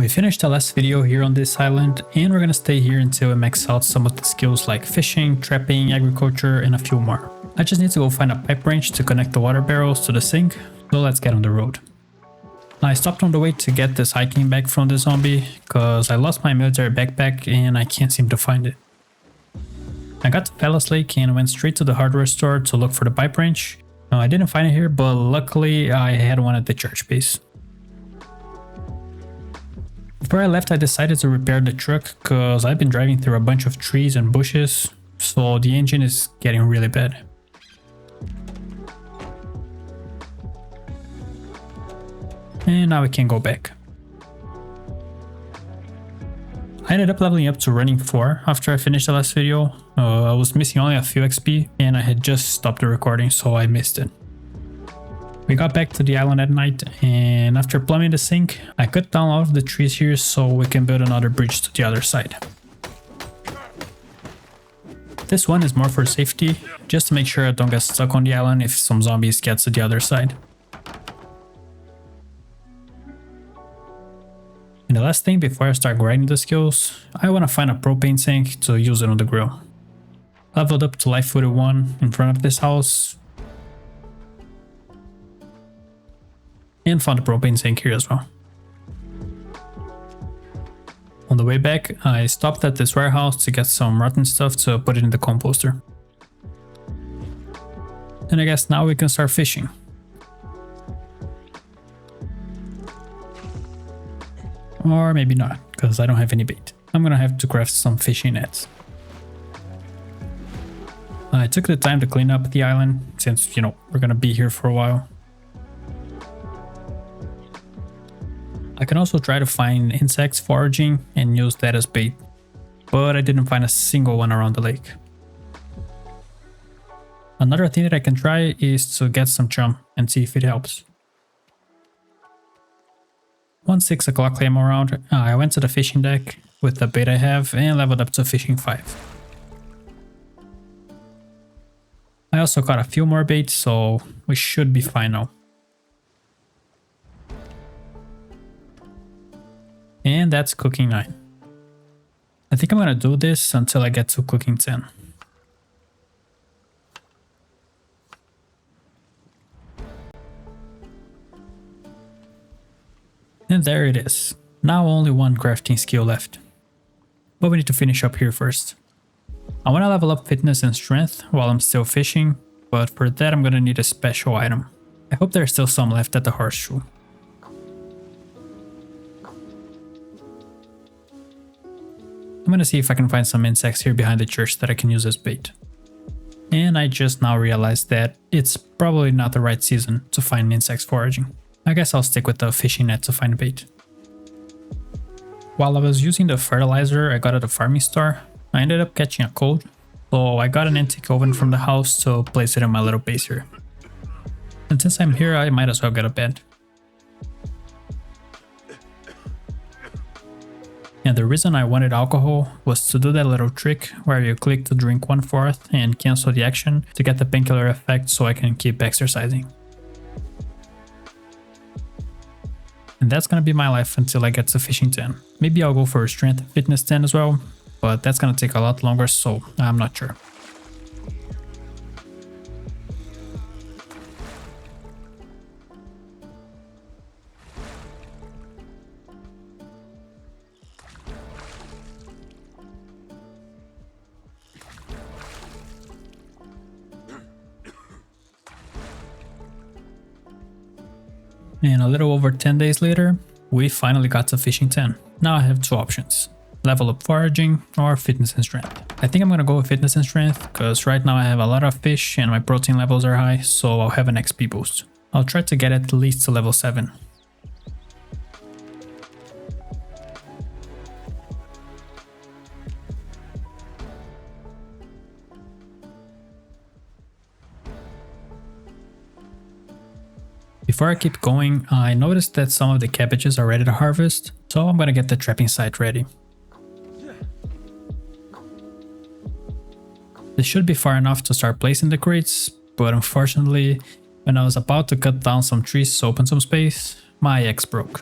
We finished the last video here on this island, and we're gonna stay here until we max out some of the skills like fishing, trapping, agriculture, and a few more. I just need to go find a pipe wrench to connect the water barrels to the sink, so let's get on the road. I stopped on the way to get this hiking bag from the zombie, cause I lost my military backpack and I can't seem to find it. I got to Palace Lake and went straight to the hardware store to look for the pipe wrench. I didn't find it here, but luckily I had one at the church base. Before I left, I decided to repair the truck because I've been driving through a bunch of trees and bushes, so the engine is getting really bad. And now we can go back. I ended up leveling up to running 4 after I finished the last video. I was missing only a few XP and I had just stopped the recording, so I missed it. We got back to the island at night, and after plumbing the sink, I cut down all of the trees here so we can build another bridge to the other side. This one is more for safety, just to make sure I don't get stuck on the island if some zombies get to the other side. And the last thing before I start grinding the skills, I want to find a propane tank to use it on the grill. Leveled up to life footed 1 in front of this house, and found a propane tank here as well. On the way back, I stopped at this warehouse to get some rotten stuff to put it in the composter. And I guess now we can start fishing. Or maybe not, because I don't have any bait. I'm gonna have to craft some fishing nets. I took the time to clean up the island, since, we're gonna be here for a while. I can also try to find insects foraging and use that as bait, but I didn't find a single one around the lake. Another thing that I can try is to get some chum and see if it helps. Once 6 o'clock came around, I went to the fishing deck with the bait I have and leveled up to fishing 5. I also caught a few more baits, so we should be fine now. And that's cooking 9. I think I'm gonna do this until I get to cooking 10. And there it is. Now only one crafting skill left. But we need to finish up here first. I want to level up fitness and strength while I'm still fishing, but for that I'm gonna need a special item. I hope there's still some left at the horseshoe. I'm gonna see if I can find some insects here behind the church that I can use as bait. And I just now realized that it's probably not the right season to find insects foraging. I guess I'll stick with the fishing net to find bait. While I was using the fertilizer I got at the farming store, I ended up catching a cold, so I got an antique oven from the house to place it in my little base here. And since I'm here, I might as well get a bed. And the reason I wanted alcohol was to do that little trick where you click to drink 1/4 and cancel the action to get the painkiller effect so I can keep exercising. And that's gonna be my life until I get to fishing 10. Maybe I'll go for a strength and fitness 10 as well, but that's gonna take a lot longer, so I'm not sure. And a little over 10 days later, we finally got to fishing 10. Now I have 2 options. Level up foraging or fitness and strength. I think I'm gonna go with fitness and strength because right now I have a lot of fish and my protein levels are high, so I'll have an XP boost. I'll try to get at least to level 7. Before I keep going, I noticed that some of the cabbages are ready to harvest, so I'm gonna get the trapping site ready. This should be far enough to start placing the crates, but unfortunately, when I was about to cut down some trees to open some space, my axe broke.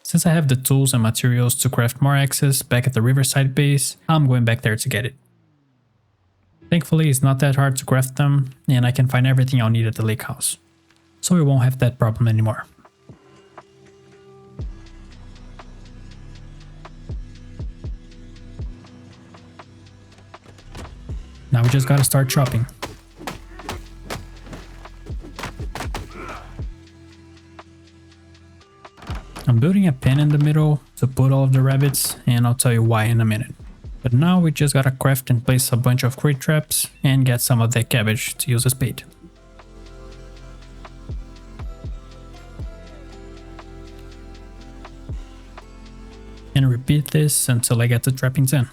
Since I have the tools and materials to craft more axes back at the Riverside base, I'm going back there to get it. Thankfully, it's not that hard to craft them, and I can find everything I'll need at the lake house, so we won't have that problem anymore. Now we just gotta start chopping. I'm building a pen in the middle to put all of the rabbits, and I'll tell you why in a minute. But now we just gotta craft and place a bunch of crate traps and get some of that cabbage to use as bait. And repeat this until I get the trappings in.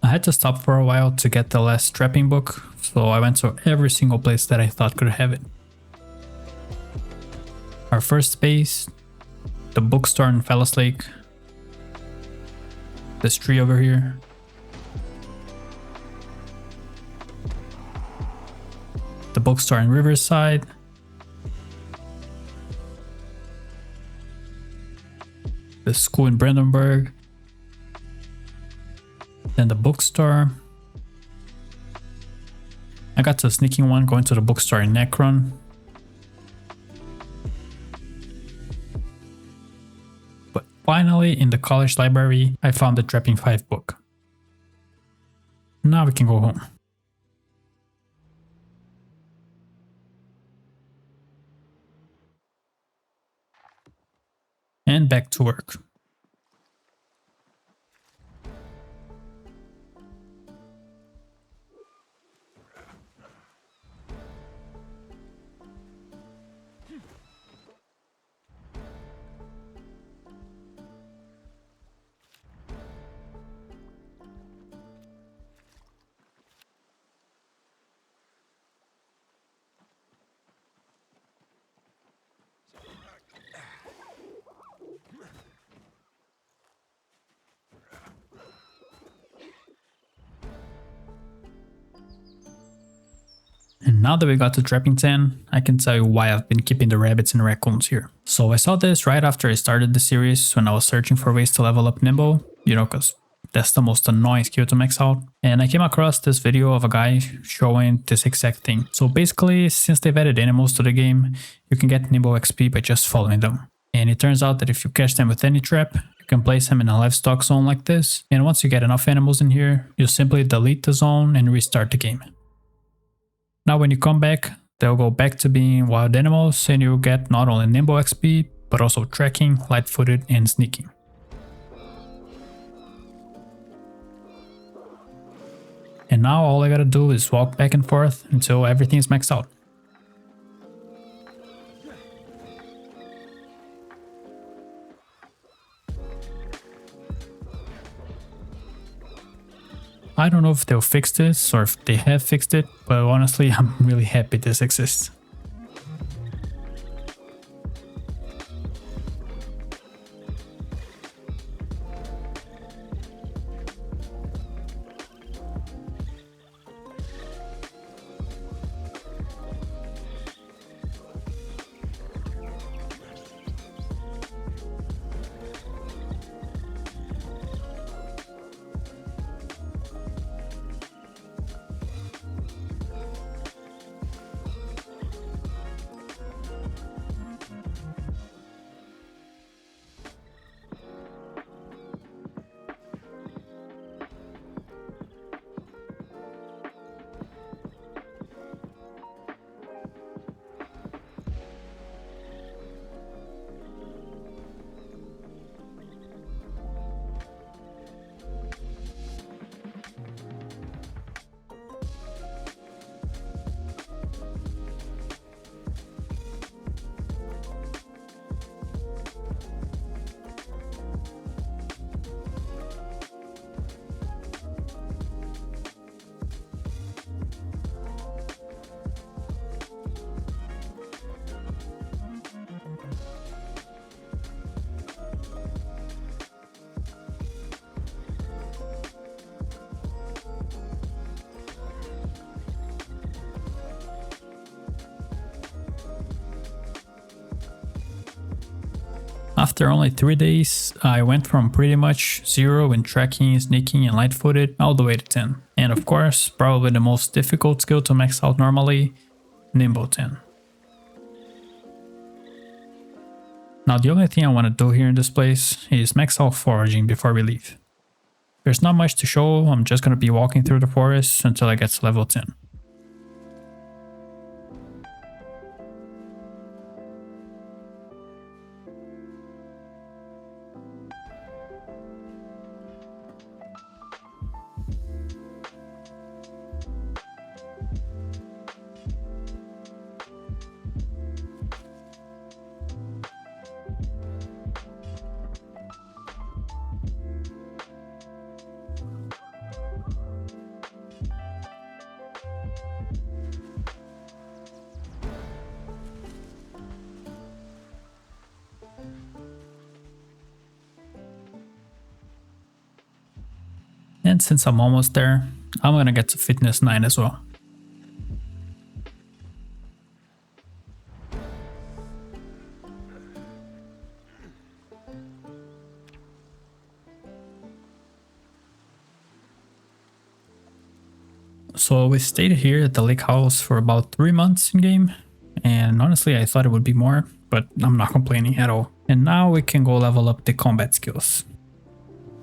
I had to stop for a while to get the last trapping book, so I went to every single place that I thought could have it. Our first base, the bookstore in Fellas Lake, this tree over here, the bookstore in Riverside, the school in Brandenburg, then the bookstore. I got to a sneaking one going to the bookstore in Necron. But finally, in the college library, I found the Trapping 5 book. Now we can go home. And back to work. And now that we got to trapping 10, I can tell you why I've been keeping the rabbits and raccoons here. So I saw this right after I started the series when I was searching for ways to level up Nimble, you know, cause that's the most annoying skill to max out. And I came across this video of a guy showing this exact thing. So basically, since they've added animals to the game, you can get Nimble XP by just following them. And it turns out that if you catch them with any trap, you can place them in a livestock zone like this. And once you get enough animals in here, you simply delete the zone and restart the game. Now when you come back, they'll go back to being wild animals and you'll get not only Nimble XP, but also tracking, light-footed and sneaking. And now all I gotta do is walk back and forth until everything is maxed out. I don't know if they'll fix this or if they have fixed it, but honestly I'm really happy this exists. After only 3 days, I went from pretty much 0 in tracking, sneaking and light-footed all the way to 10. And of course, probably the most difficult skill to max out normally, Nimble 10. Now the only thing I want to do here in this place is max out foraging before we leave. There's not much to show, I'm just going to be walking through the forest until I get to level 10. And since I'm almost there, I'm gonna get to fitness 9 as well. So we stayed here at the lake house for about 3 months in game, and honestly I thought it would be more, but I'm not complaining at all. And now we can go level up the combat skills.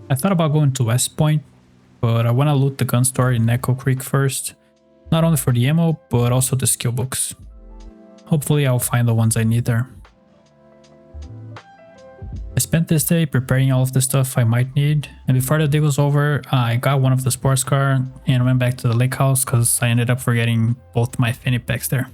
I thought about going to West Point, but I want to loot the gun store in Echo Creek first, not only for the ammo, but also the skill books. Hopefully I'll find the ones I need there. I spent this day preparing all of the stuff I might need, and before the day was over, I got one of the sports car and went back to the lake house because I ended up forgetting both my fanny packs there.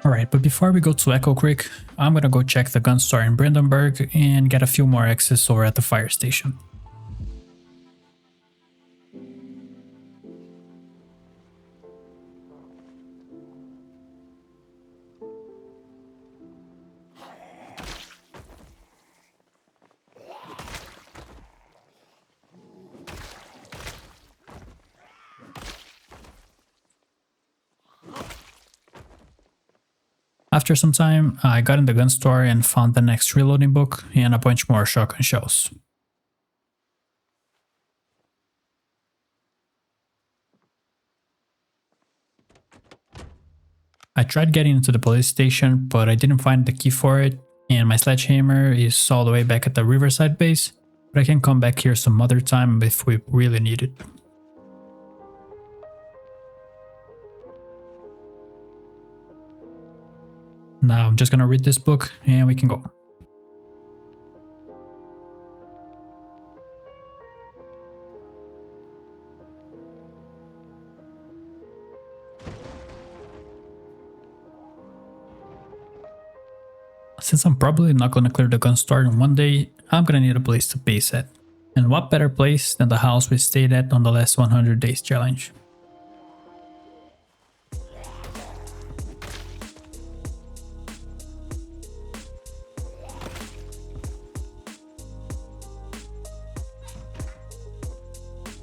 Alright, but before we go to Echo Creek, I'm gonna go check the gun store in Brandenburg and get a few more X's over at the fire station. After some time, I got in the gun store and found the next reloading book and a bunch more shotgun shells. I tried getting into the police station, but I didn't find the key for it, and my sledgehammer is all the way back at the Riverside base, but I can come back here some other time if we really need it. Now I'm just gonna read this book and we can go. Since I'm probably not gonna clear the gun store in one day, I'm gonna need a place to base at. And what better place than the house we stayed at on the last 100 days challenge.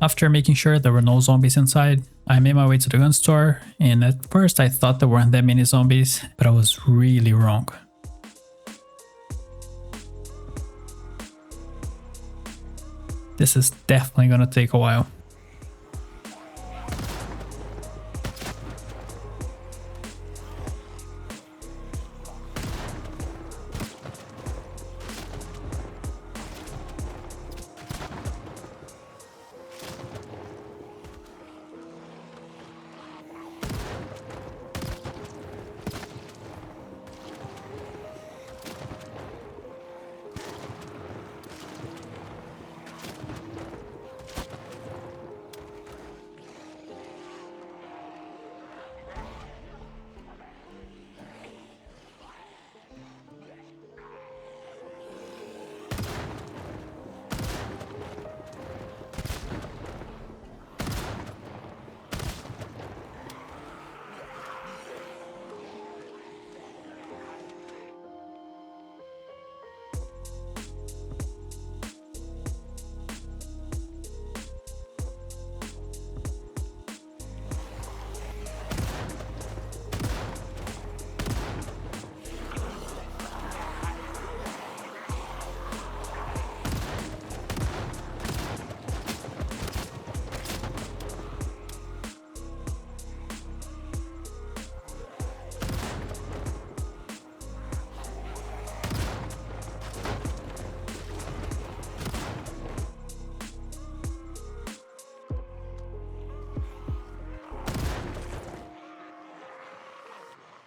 After making sure there were no zombies inside, I made my way to the gun store, and at first I thought there weren't that many zombies, but I was really wrong. This is definitely gonna take a while.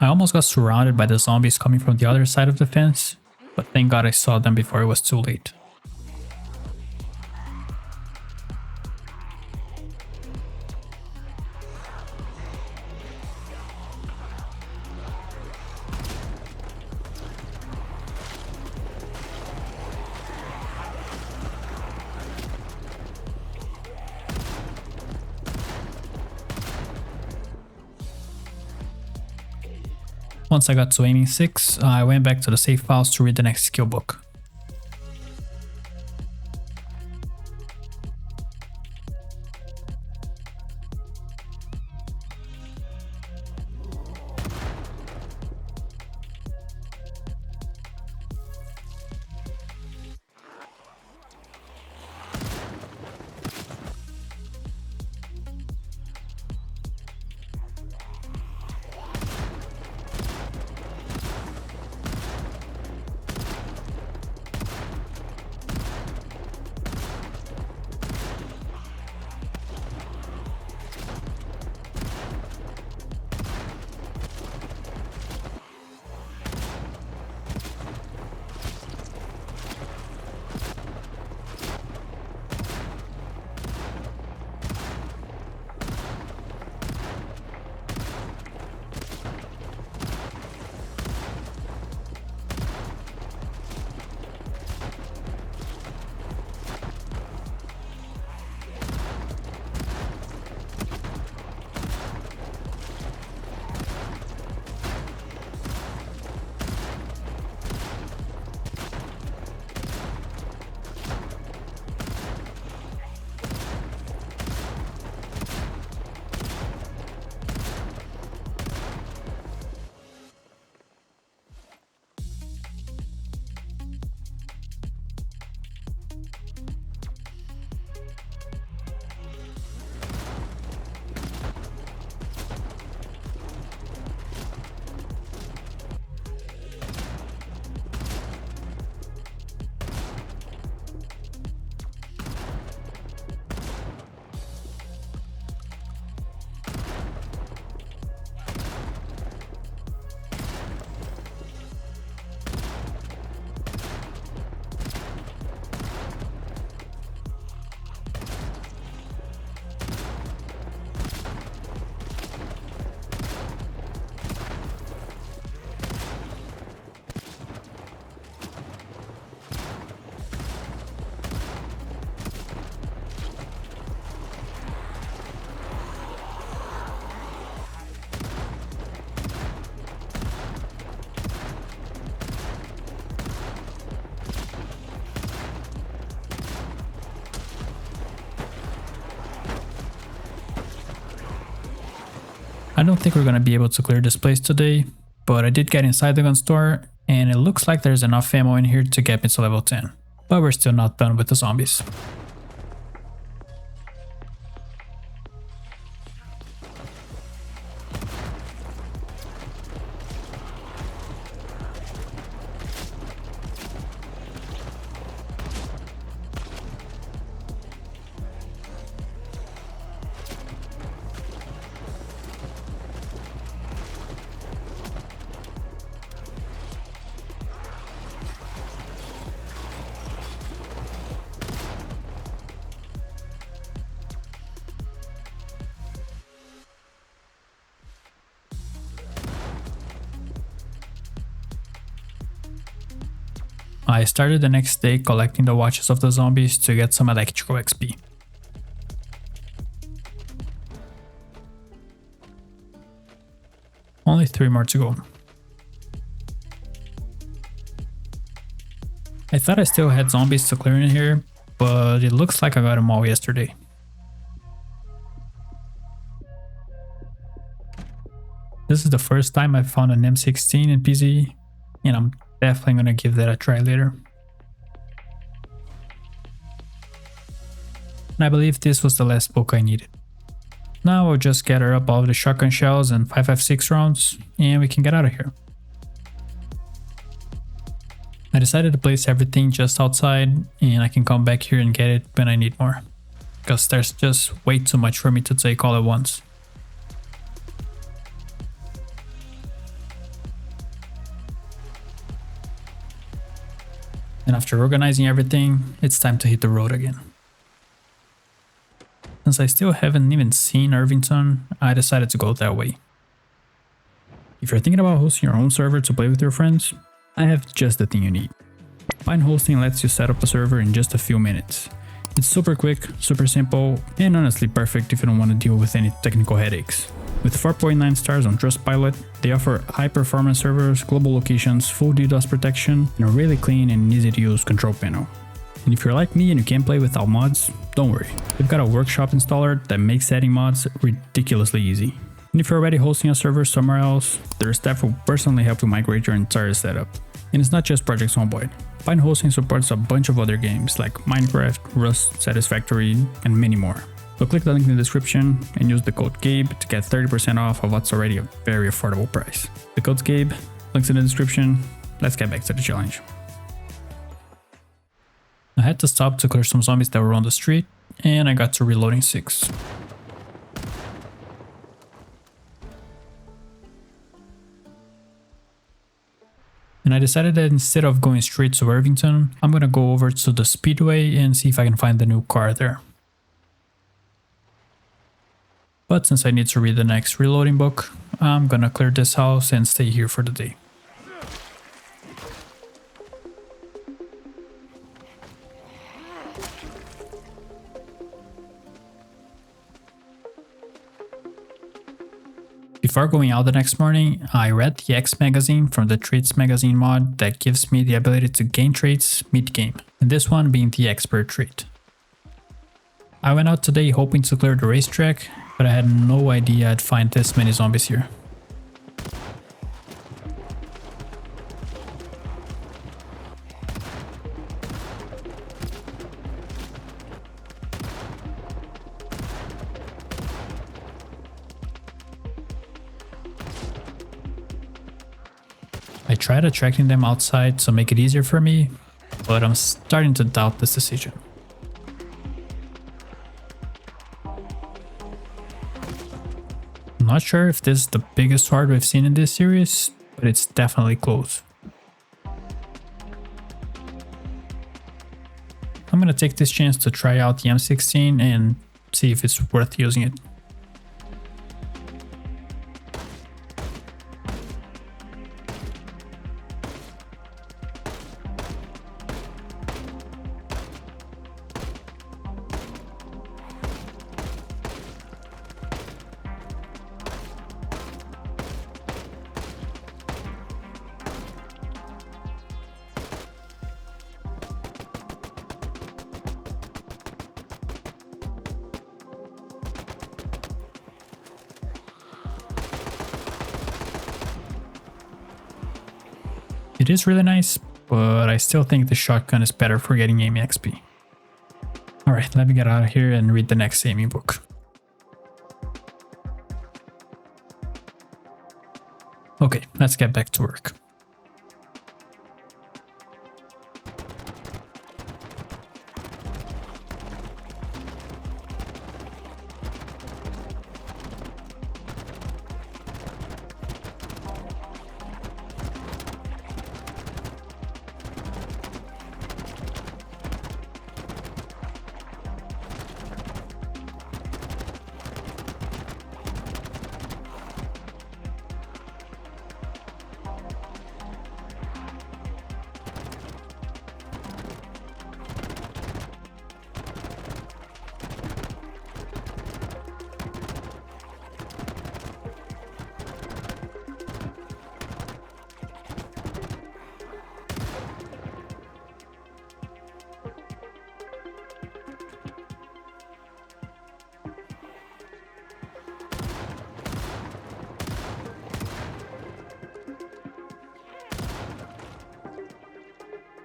I almost got surrounded by the zombies coming from the other side of the fence, but thank God I saw them before it was too late. Once I got to aiming 6, I went back to the save files to read the next skill book. I don't think we're gonna be able to clear this place today, but I did get inside the gun store, and it looks like there's enough ammo in here to get me to level 10. But we're still not done with the zombies. I started the next day collecting the watches of the zombies to get some electrical XP. Only 3 more to go. I thought I still had zombies to clear in here, but it looks like I got them all yesterday. This is the first time I found an M16 in PZ, and I'm definitely gonna give that a try later. And I believe this was the last book I needed. Now I'll just gather up all of the shotgun shells and 5.56 rounds, and we can get out of here. I decided to place everything just outside, and I can come back here and get it when I need more, because there's just way too much for me to take all at once. And after organizing everything, it's time to hit the road again. Since I still haven't even seen Irvington, I decided to go that way. If you're thinking about hosting your own server to play with your friends, I have just the thing you need. Find Hosting lets you set up a server in just a few minutes. It's super quick, super simple, and honestly perfect if you don't want to deal with any technical headaches. With 4.9 stars on Trustpilot, they offer high-performance servers, global locations, full DDoS protection, and a really clean and easy-to-use control panel. And if you're like me and you can't play without mods, don't worry. They've got a workshop installer that makes adding mods ridiculously easy. And if you're already hosting a server somewhere else, their staff will personally help you migrate your entire setup. And it's not just Project Zomboid. Find Hosting supports a bunch of other games like Minecraft, Rust, Satisfactory, and many more. So click the link in the description and use the code GABE to get 30% off of what's already a very affordable price. The code's GABE, links in the description. Let's get back to the challenge. I had to stop to clear some zombies that were on the street, and I got to reloading 6. And I decided that instead of going straight to Irvington, I'm gonna go over to the Speedway and see if I can find the new car there. But since I need to read the next reloading book, I'm gonna clear this house and stay here for the day. Before going out the next morning, I read the X magazine from the Traits magazine mod that gives me the ability to gain traits mid-game, and this one being the Expert trait. I went out today hoping to clear the racetrack, but I had no idea I'd find this many zombies here. I tried attracting them outside to make it easier for me, but I'm starting to doubt this decision. I'm not sure if this is the biggest horde we've seen in this series, but it's definitely close. I'm gonna take this chance to try out the M16 and see if it's worth using it. It is really nice, but I still think the shotgun is better for getting aiming XP. Alright, let me get out of here and read the next aiming book. Okay, let's get back to work.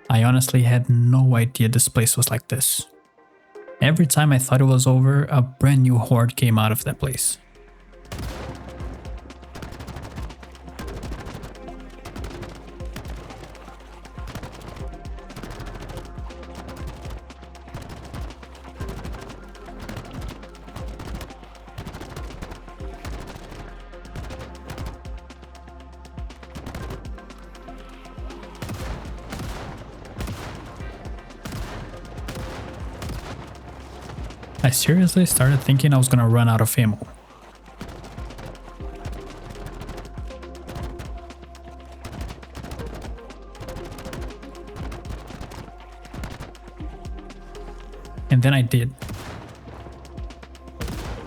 I honestly had no idea this place was like this. Every time I thought it was over, a brand new horde came out of that place. I seriously started thinking I was gonna run out of ammo. And then I did.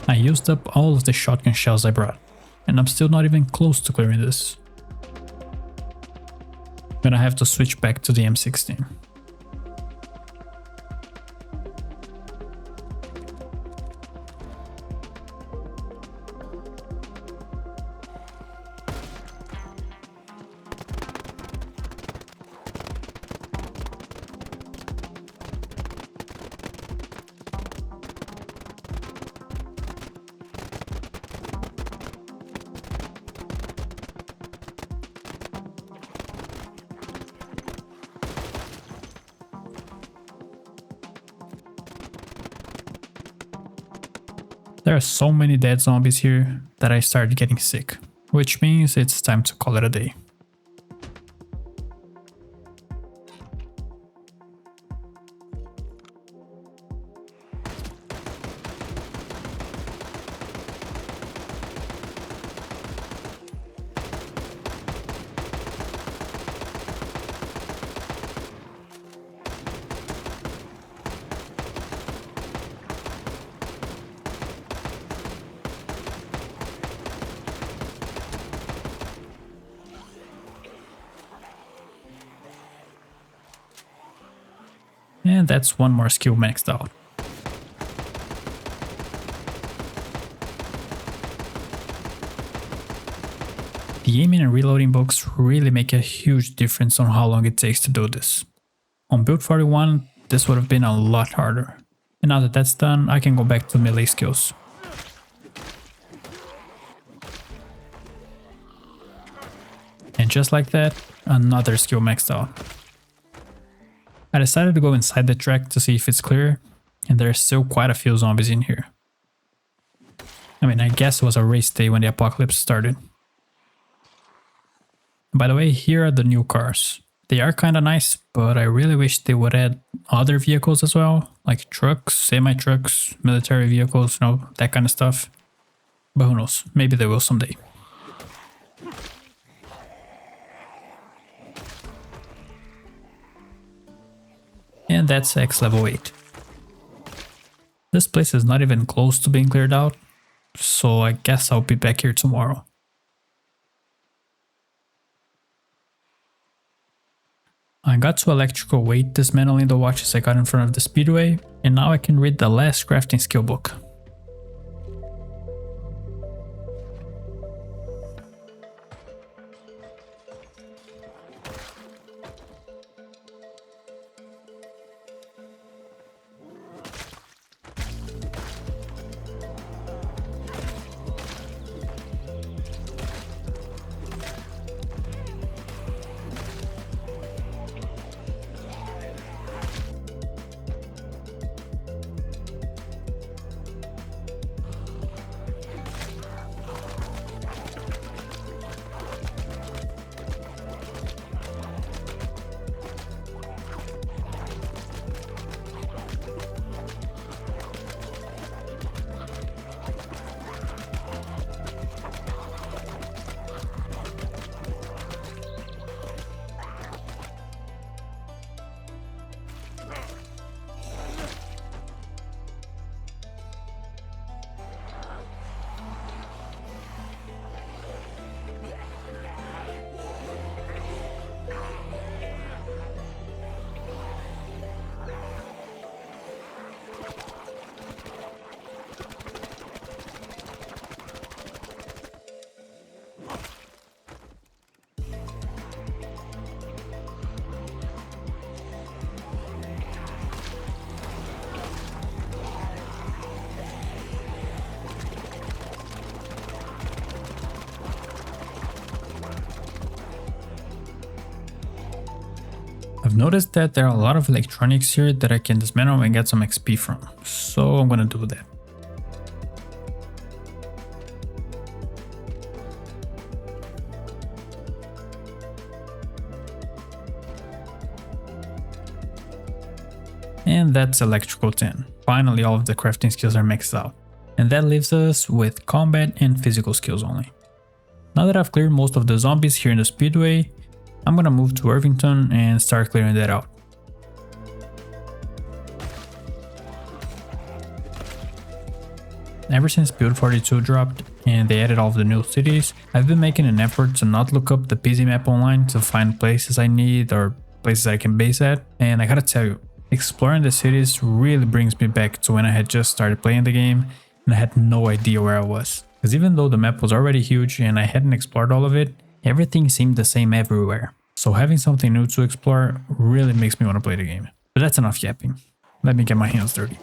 I used up all of the shotgun shells I brought, and I'm still not even close to clearing this. Gonna have to switch back to the M16. There are so many dead zombies here that I started getting sick, which means it's time to call it a day. And that's one more skill maxed out. The aiming and reloading books really make a huge difference on how long it takes to do this. On build 41, this would have been a lot harder. And now that that's done, I can go back to melee skills. And just like that, another skill maxed out. I decided to go inside the track to see if it's clear, and there's still quite a few zombies in here. I mean, I guess it was a race day when the apocalypse started. By the way, here are the new cars. They are kinda nice, but I really wish they would add other vehicles as well, like trucks, semi-trucks, military vehicles, you know, that kind of stuff. But who knows, maybe they will someday. And that's X level 8. This place is not even close to being cleared out, so I guess I'll be back here tomorrow. I got to electrical weight dismantling the watches I got in front of the speedway, and now I can read the last crafting skill book. I've noticed that there are a lot of electronics here that I can dismantle and get some XP from, so I'm gonna do that. And that's electrical 10. finally all of the crafting skills are maxed out. And that leaves us with combat and physical skills only. Now that I've cleared most of the zombies here in the speedway, I'm gonna move to Irvington and start clearing that out. Ever since Build 42 dropped and they added all of the new cities, I've been making an effort to not look up the PZ map online to find places I need or places I can base at, and I gotta tell you, exploring the cities really brings me back to when I had just started playing the game and I had no idea where I was. Because even though the map was already huge and I hadn't explored all of it, everything seemed the same everywhere. So having something new to explore really makes me want to play the game. But that's enough yapping. Let me get my hands dirty.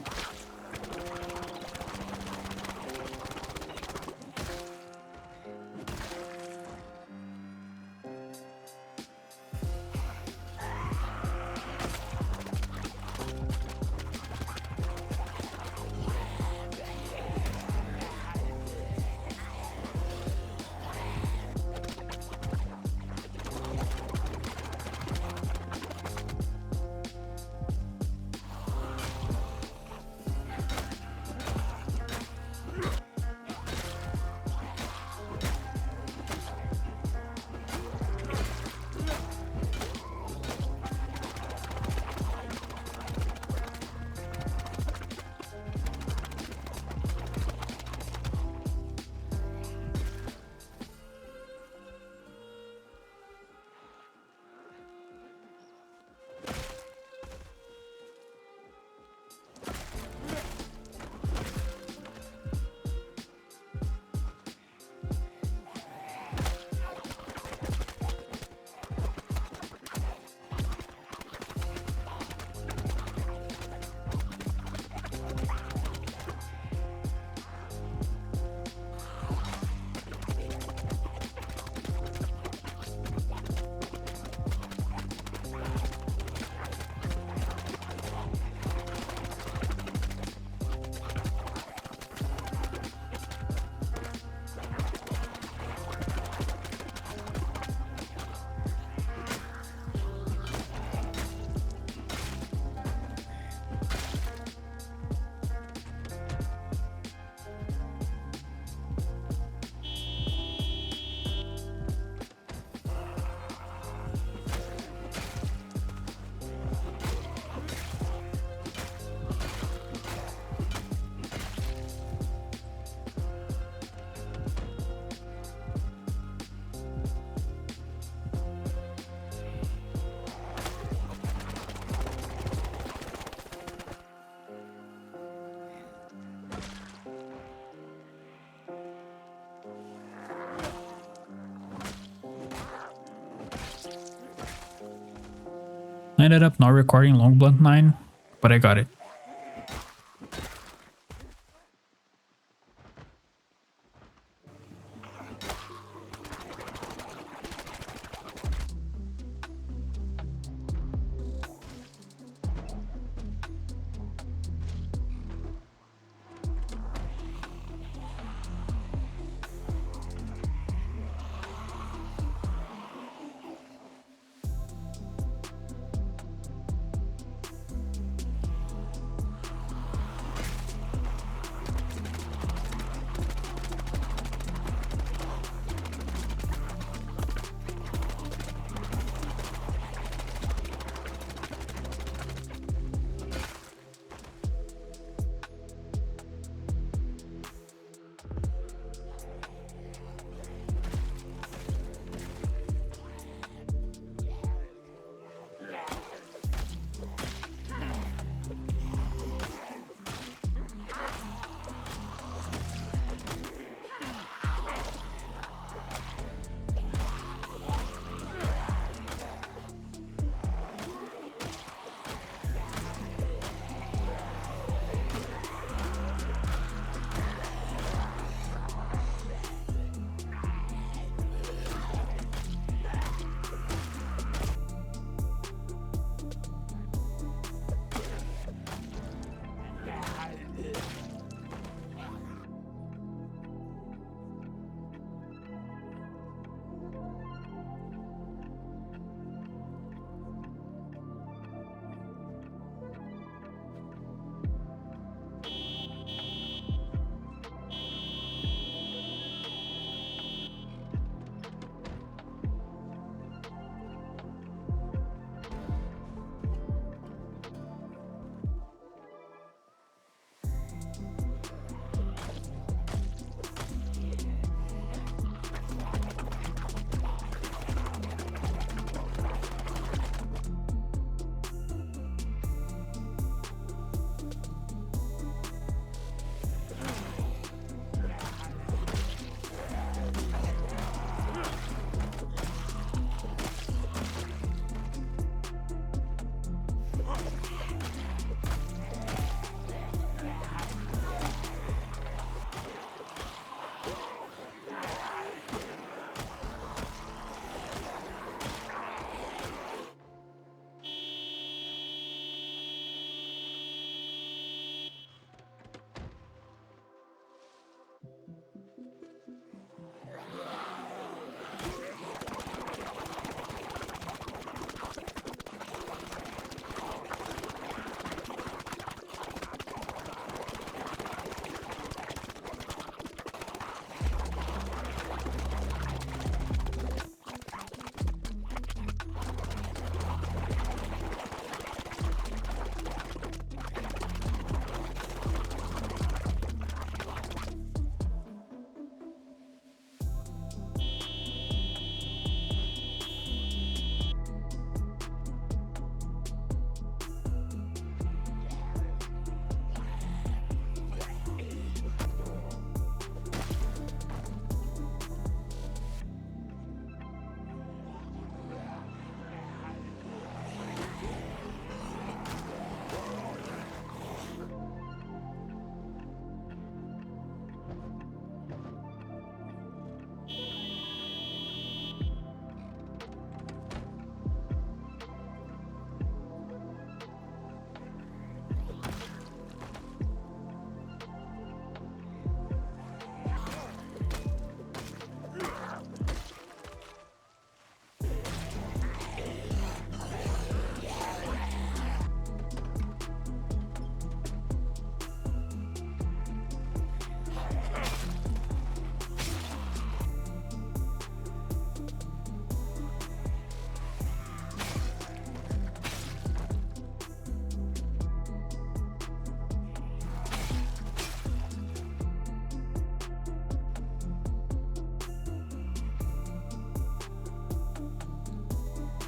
I ended up not recording Long Blunt 9, but I got it.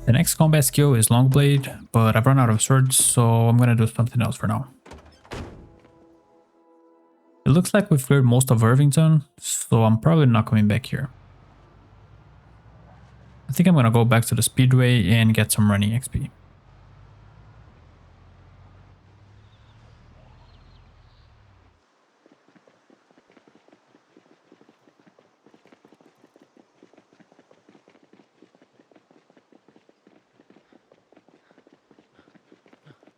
The next combat skill is Long Blade, but I've run out of swords, so I'm gonna do something else for now. It looks like we've cleared most of Irvington, so I'm probably not coming back here. I think I'm gonna go back to the Speedway and get some running XP.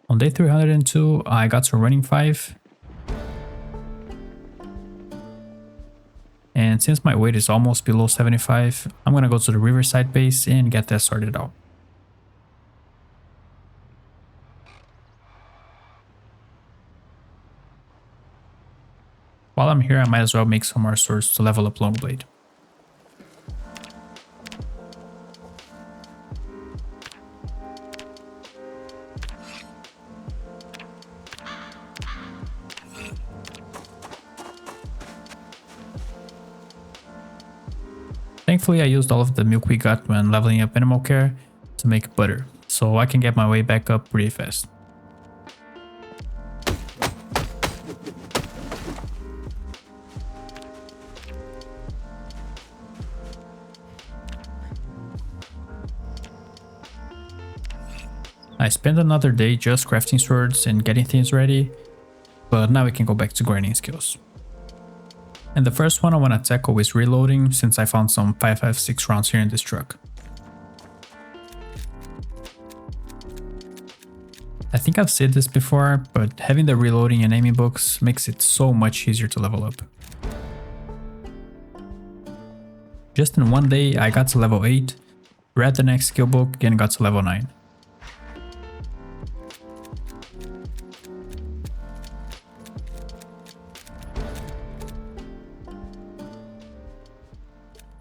On day 302, I got to running 5. And since my weight is almost below 75, I'm gonna go to the Riverside base and get that sorted out. While I'm here, I might as well make some more swords to level up Longblade. Thankfully, I used all of the milk we got when leveling up animal care to make butter, so I can get my way back up pretty fast. I spent another day just crafting swords and getting things ready, but now we can go back to grinding skills. And the first one I want to tackle is reloading, since I found some 5.56 rounds here in this truck. I think I've said this before, but having the reloading and aiming books makes it so much easier to level up. Just in one day I got to level 8, read the next skill book and got to level 9.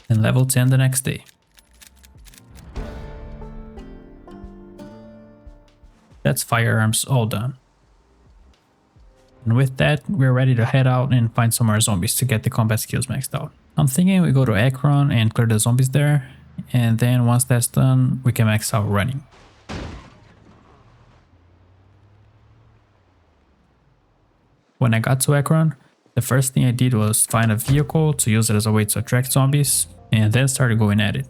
And level 10 the next day. That's firearms all done. And with that, we're ready to head out and find some more zombies to get the combat skills maxed out. I'm thinking we go to Akron and clear the zombies there, and then once that's done, we can max out running. When I got to Akron, the first thing I did was find a vehicle to use it as a way to attract zombies, and then started going at it.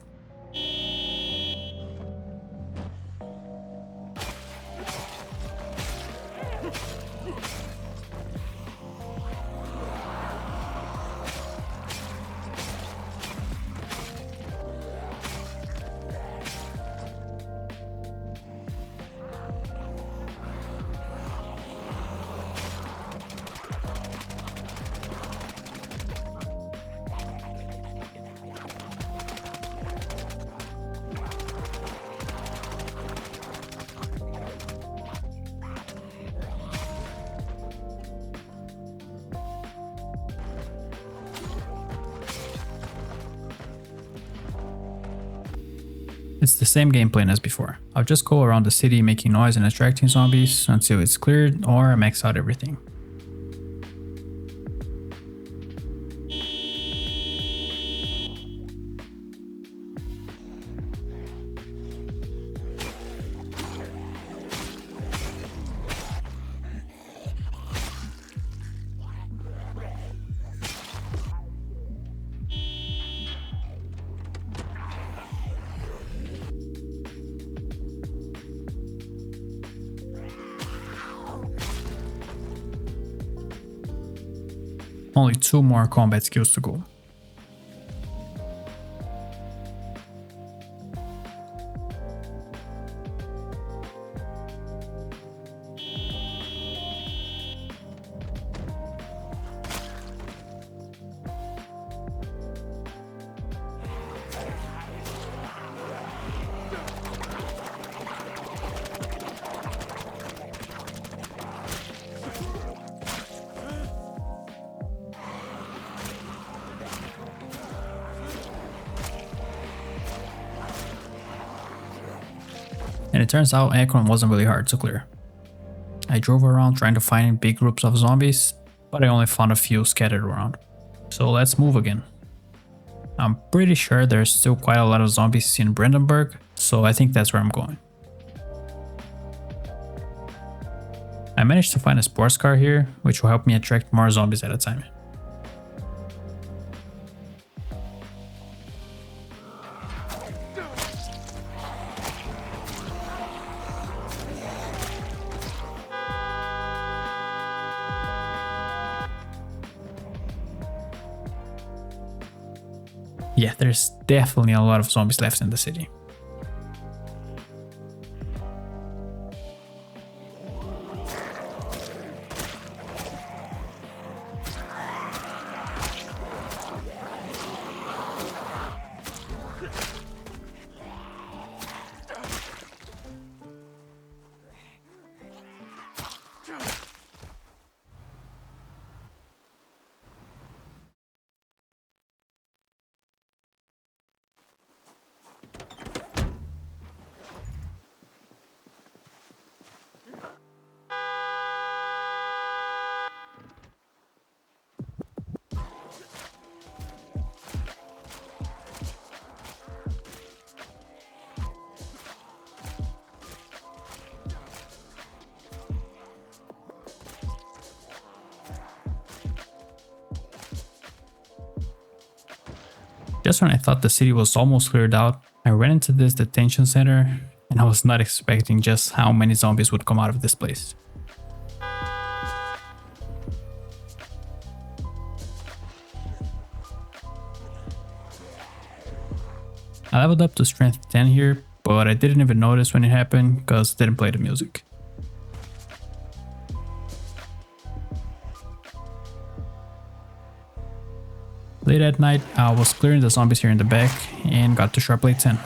It's the same game plan as before. I'll just go around the city making noise and attracting zombies until it's cleared or I max out everything. Only 2 more combat skills to go. And it turns out Akron wasn't really hard to clear. I drove around trying to find big groups of zombies, but I only found a few scattered around. So let's move again. I'm pretty sure there's still quite a lot of zombies in Brandenburg, So I think that's where I'm going. I managed to find a sports car here, which will help me attract more zombies at a time. Yeah, there's definitely a lot of zombies left in the city. Just when I thought the city was almost cleared out, I ran into this detention center, and I was not expecting just how many zombies would come out of this place. I leveled up to strength 10 here, but I didn't even notice when it happened because it didn't play the music. Late at night, I was clearing the zombies here in the back and got to sharp plate 10.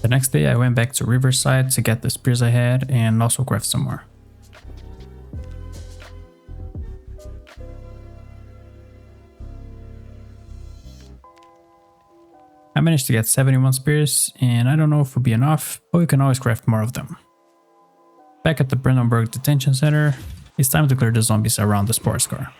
The next day I went back to Riverside to get the spears I had and also craft some more. I managed to get 71 spears, and I don't know if it will be enough, but we can always craft more of them. Back at the Brandenburg Detention Center, it's time to clear the zombies around the sports car.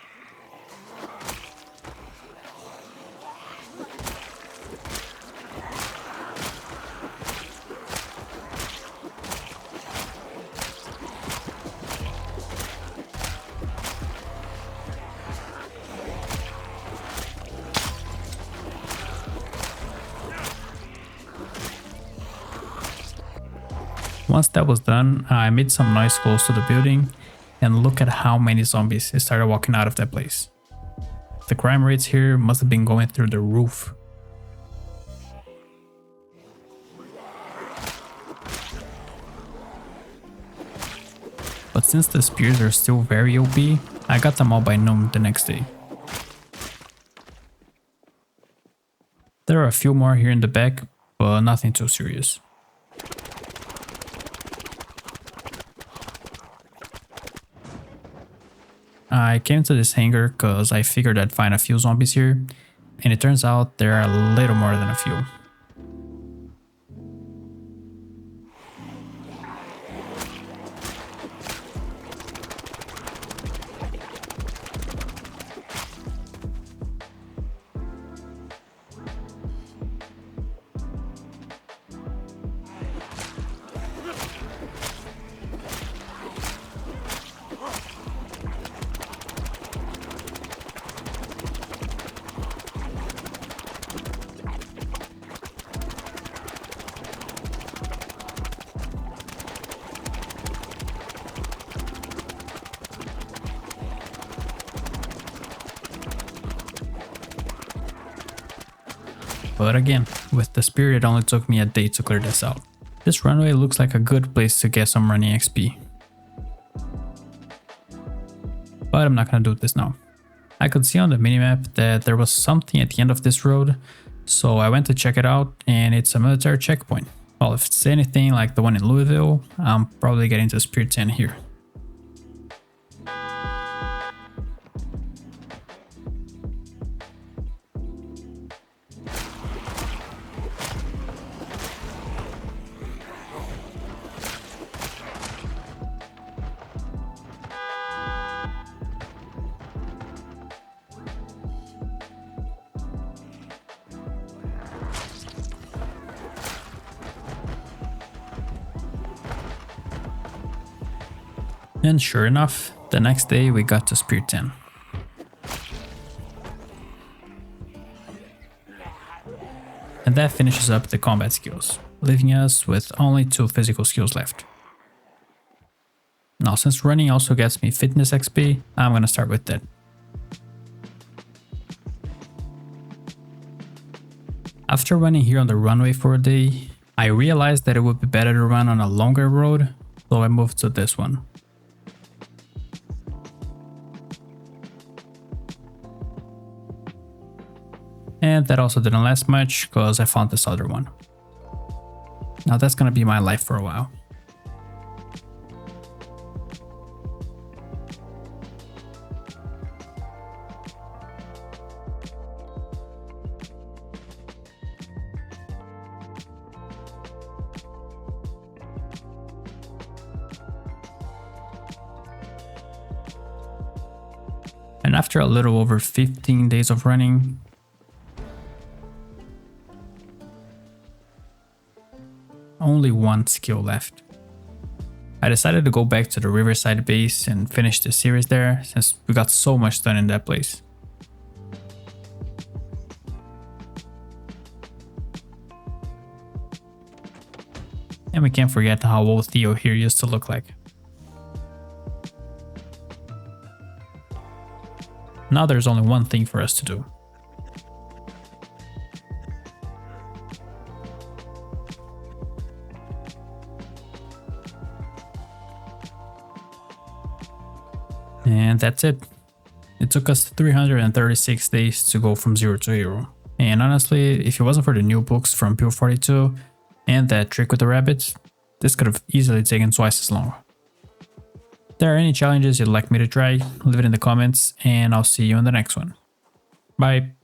Once that was done, I made some noise close to the building, and look at how many zombies started walking out of that place. The crime rates here must have been going through the roof. But since the spears are still very OP, I got them all by noon the next day. There are a few more here in the back, but nothing too serious. I came to this hangar because I figured I'd find a few zombies here, and it turns out there are a little more than a few. But again, with the spear it only took me a day to clear this out. This runway looks like a good place to get some running XP. But I'm not gonna do this now. I could see on the minimap that there was something at the end of this road, so I went to check it out, and it's a military checkpoint. Well, if it's anything like the one in Louisville, I'm probably getting to Spear 10 here. And sure enough, the next day we got to Spear 10. And that finishes up the combat skills, leaving us with only 2 physical skills left. Now, since running also gets me fitness XP, I'm gonna start with that. After running here on the runway for a day, I realized that it would be better to run on a longer road, so I moved to this one. And that also didn't last much, because I found this other one. Now that's gonna be my life for a while. And after a little over 15 days of running, only 1 skill left. I decided to go back to the Riverside base and finish the series there, since we got so much done in that place. And we can't forget how old Theo here used to look like. Now there's only one thing for us to do. And that's it. It took us 336 days to go from 0 to hero. And honestly, if it wasn't for the new books from Pure 42 and that trick with the rabbits, this could have easily taken twice as long. If there are any challenges you'd like me to try, leave it in the comments, and I'll see you in the next one. Bye!